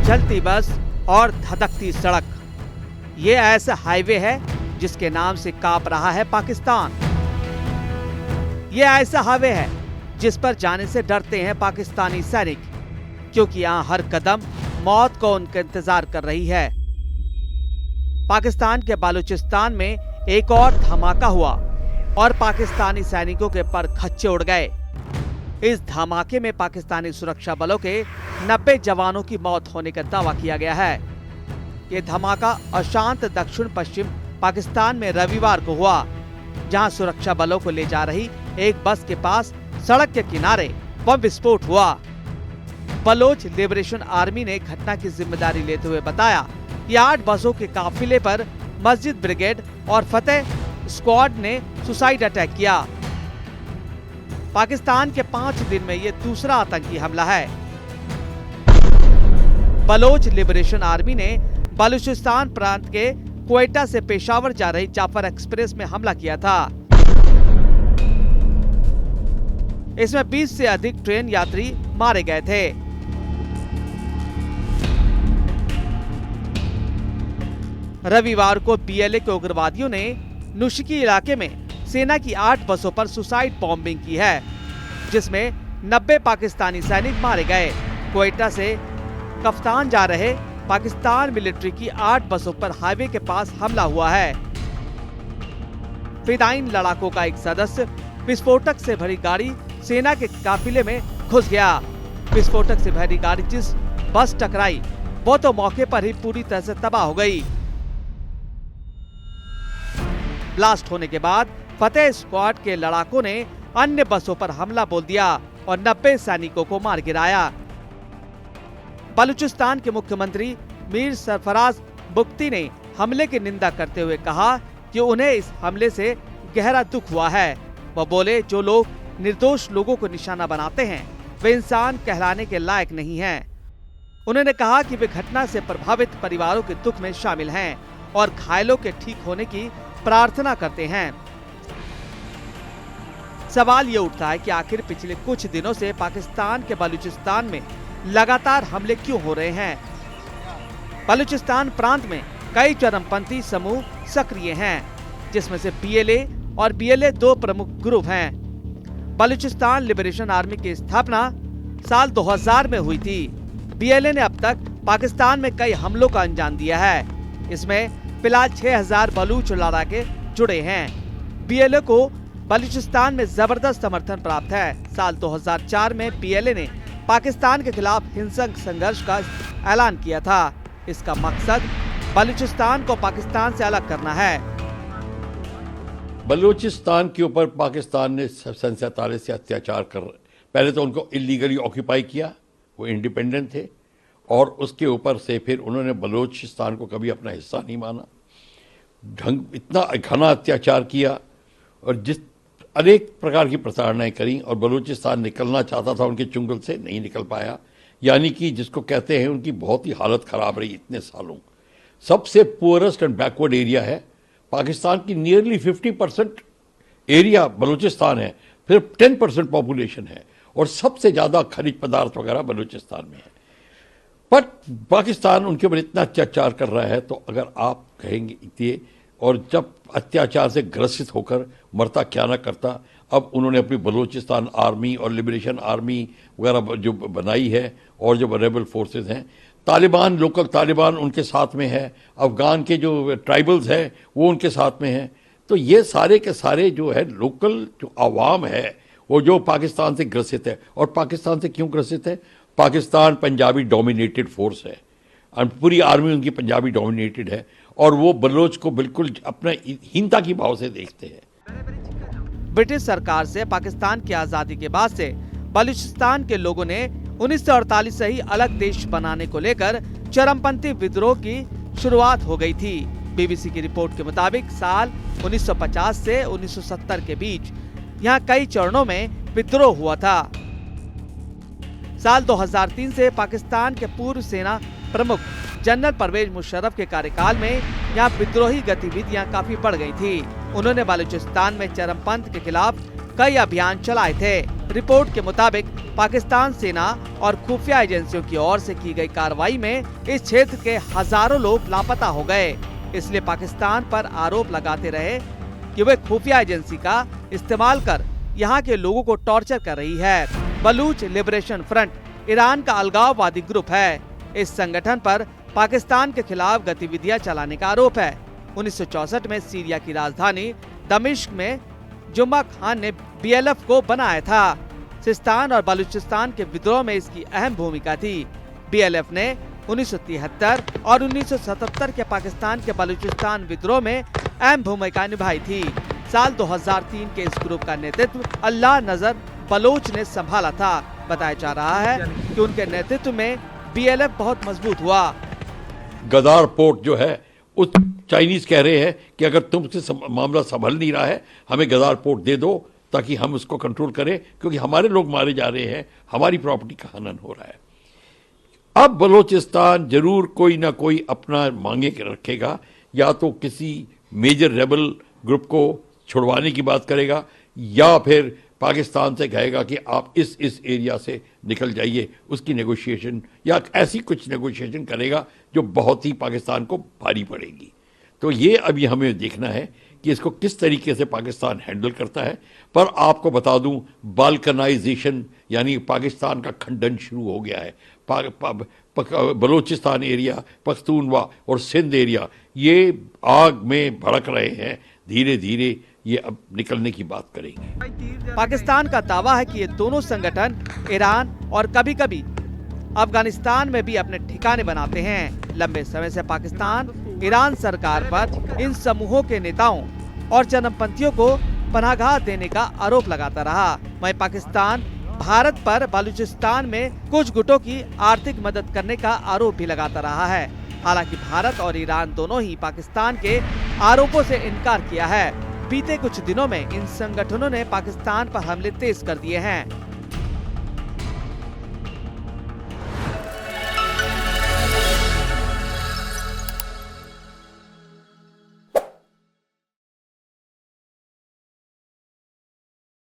चलती बस और धधकती सड़क, ये ऐसा हाईवे है जिसके नाम से कांप रहा है पाकिस्तान। ये ऐसा हाईवे है जिस पर जाने से डरते हैं पाकिस्तानी सैनिक, क्योंकि यहाँ हर कदम मौत को उनका इंतजार कर रही है। पाकिस्तान के बलूचिस्तान में एक और धमाका हुआ और पाकिस्तानी सैनिकों के पर खच्चे उड़ गए। इस धमाके में पाकिस्तानी सुरक्षा बलों के 90 जवानों की मौत होने का दावा किया गया है। ये धमाका अशांत दक्षिण पश्चिम पाकिस्तान में रविवार को हुआ, जहां सुरक्षा बलों को ले जा रही एक बस के पास सड़क के किनारे बम विस्फोट हुआ। बलोच लिबरेशन आर्मी ने घटना की जिम्मेदारी लेते हुए बताया कि 8 बसों के काफिले पर मस्जिद ब्रिगेड और फतेह स्क्वाड ने सुसाइड अटैक किया। पाकिस्तान के 5 दिन में ये दूसरा आतंकी हमला है। बलोच लिबरेशन आर्मी ने बलूचिस्तान प्रांत के क्वेटा से पेशावर जा रही जाफर एक्सप्रेस में हमला किया था। इसमें 20 से अधिक ट्रेन यात्री मारे गए थे। रविवार को बीएलए के उग्रवादियों ने नुशिकी इलाके में सेना की 8 बसों पर सुसाइड बॉम्बिंग की है, जिसमें 90 पाकिस्तानी सैनिक मारे गए। क्वेटा से कफ्तान जा रहे पाकिस्तान मिलिट्री की 8 बसों पर हाईवे के पास हमला हुआ है। फिदाइन लड़ाकों का एक सदस्य विस्फोटक से भरी गाड़ी सेना के काफिले में घुस गया। विस्फोटक से भरी गाड़ी जिस बस टकराई वो तो मौके पर ही पूरी तरह से तबाह हो गई। ब्लास्ट होने के बाद फतेह स्क्वाड के लड़ाकों ने अन्य बसों पर हमला बोल दिया और 90 सैनिकों को मार गिराया। बलूचिस्तान के मुख्यमंत्री मीर सरफराज बुख्ती ने हमले की निंदा करते हुए कहा कि उन्हें इस हमले से गहरा दुख हुआ है। वह बोले, जो लोग निर्दोष लोगों को निशाना बनाते हैं वे इंसान कहलाने के लायक नहीं हैं। उन्होंने कहा कि वे घटना से प्रभावित परिवारों के दुख में शामिल हैं और घायलों के ठीक होने की प्रार्थना करते हैं। सवाल ये उठता है कि आखिर पिछले कुछ दिनों से पाकिस्तान के बलूचिस्तान में लगातार हमले क्यों हो रहे हैं। बलूचिस्तान प्रांत में कई चरमपंथी समूह सक्रिय हैं, जिसमें से बीएलए और बीएलए 2 प्रमुख ग्रुप हैं। बलूचिस्तान लिबरेशन आर्मी की स्थापना साल 2000 में हुई थी। बीएलए ने अब तक पाकिस्तान में कई हमलों का अंजाम दिया है। इसमें फिलहाल 6000 बलूच लड़ाके जुड़े हैं। बीएलए को बलूचिस्तान में जबरदस्त समर्थन प्राप्त है। साल 2004 में बीएलए ने पाकिस्तान के खिलाफ हिंसक संघर्ष का ऐलान किया था। इसका मकसद बलूचिस्तान को पाकिस्तान से अलग करना है। बलूचिस्तान के ऊपर पाकिस्तान ने सन 47 से अत्याचार कर, पहले तो उनको इलीगली ऑक्यूपाई किया, वो इंडिपेंडेंट थे, और उसके ऊपर से फिर उन्होंने बलूचिस्तान को कभी अपना हिस्सा नहीं माना। इतना घना अत्याचार किया और जिस अनेक प्रकार की प्रताड़नाएं करी, और बलूचिस्तान निकलना चाहता था उनके चुंगल से, नहीं निकल पाया। यानी कि जिसको कहते हैं उनकी बहुत ही हालत खराब रही इतने सालों। सबसे पुअरेस्ट एंड बैकवर्ड एरिया है पाकिस्तान की, नियरली 50% एरिया बलूचिस्तान है, फिर 10% पॉपुलेशन है, और सबसे ज़्यादा खनिज पदार्थ वगैरह बलूचिस्तान में है। बट पाकिस्तान उनके ऊपर इतना अत्याचार कर रहा है, तो अगर आप कहेंगे ये, और जब अत्याचार से ग्रसित होकर मरता क्या ना करता, अब उन्होंने अपनी बलूचिस्तान आर्मी और लिबरेशन आर्मी वगैरह जो बनाई है, और जो रेबल फोर्सेस हैं, तालिबान, लोकल तालिबान उनके साथ में है, अफगान के जो ट्राइबल्स हैं वो उनके साथ में हैं। तो ये सारे के सारे जो है लोकल जो आवाम है वो जो पाकिस्तान से ग्रसित है। और पाकिस्तान से क्यों ग्रसित है? पाकिस्तान पंजाबी डोमिनेटेड फोर्स है, और पूरी आर्मी उनकी पंजाबी डोमिनेटेड है, और वो बलोच को बिल्कुल अपना हीनता की भाव से देखते हैं। ब्रिटिश सरकार से पाकिस्तान की आजादी के बाद से बलूचिस्तान के लोगों ने 1948 से ही अलग देश बनाने को लेकर चरमपंथी विद्रोह की शुरुआत हो गई थी। बीबीसी की रिपोर्ट के मुताबिक साल 1950 से 1970 के बीच यहाँ कई चरणों में विद्रोह हुआ था। साल 2003 से पाकिस्तान के पूर्व सेना प्रमुख जनरल परवेज मुशर्रफ के कार्यकाल में यहाँ विद्रोही गतिविधियां काफी बढ़ गई थी। उन्होंने बलूचिस्तान में चरमपंथ के खिलाफ कई अभियान चलाए थे। रिपोर्ट के मुताबिक पाकिस्तान सेना और खुफिया एजेंसियों की ओर से की गई कार्रवाई में इस क्षेत्र के हजारों लोग लापता हो गए। इसलिए पाकिस्तान पर आरोप लगाते रहे कि वे खुफिया एजेंसी का इस्तेमाल कर यहाँ के लोगों को टॉर्चर कर रही है। बलूच लिबरेशन फ्रंट ईरान का अलगाववादी ग्रुप है। इस संगठन पर पाकिस्तान के खिलाफ गतिविधियां चलाने का आरोप है। 1964 में सीरिया की राजधानी दमिश्क में जुम्मा खान ने BLF को बनाया था। सिस्तान और बलूचिस्तान के विद्रोह में इसकी अहम भूमिका थी। BLF ने 1973 और 1977 के पाकिस्तान के बलूचिस्तान विद्रोह में अहम भूमिका निभाई थी। साल 2003 के इस ग्रुप का नेतृत्व अल्लाह नजर बलोच ने संभाला था। बताया जा रहा है कि उनके नेतृत्व में BLF बहुत मजबूत हुआ। गदार पोर्ट जो है, उस चाइनीज कह रहे हैं कि अगर तुमसे मामला संभल नहीं रहा है, हमें गदार पोर्ट दे दो ताकि हम उसको कंट्रोल करें, क्योंकि हमारे लोग मारे जा रहे हैं, हमारी प्रॉपर्टी का हनन हो रहा है। अब बलोचिस्तान जरूर कोई ना कोई अपना मांगे के रखेगा, या तो किसी मेजर रेबल ग्रुप को छुड़वाने की बात करेगा, या फिर पाकिस्तान से कहेगा कि आप इस एरिया से निकल जाइए। उसकी नेगोशिएशन या ऐसी कुछ नेगोशिएशन करेगा जो बहुत ही पाकिस्तान को भारी पड़ेगी। तो ये अभी हमें देखना है कि इसको किस तरीके से पाकिस्तान हैंडल करता है। पर आपको बता दूं, बाल्कनाइजेशन यानी पाकिस्तान का खंडन शुरू हो गया है। बलोचिस्तान एरिया, पख्तूनवा और सिंध एरिया ये आग में भड़क रहे हैं। धीरे धीरे ये अब निकलने की बात करेंगे। पाकिस्तान का दावा है कि ये दोनों संगठन ईरान और कभी कभी अफगानिस्तान में भी अपने ठिकाने बनाते हैं। लंबे समय से पाकिस्तान ईरान सरकार पर इन समूहों के नेताओं और चरमपंथियों को पनाहगाह देने का आरोप लगाता रहा। वहीं पाकिस्तान भारत पर बलूचिस्तान में कुछ गुटों की आर्थिक मदद करने का आरोप भी लगाता रहा है। हालांकि भारत और ईरान दोनों ही पाकिस्तान के आरोपों से इनकार किया है। बीते कुछ दिनों में इन संगठनों ने पाकिस्तान पर हमले तेज कर दिए हैं।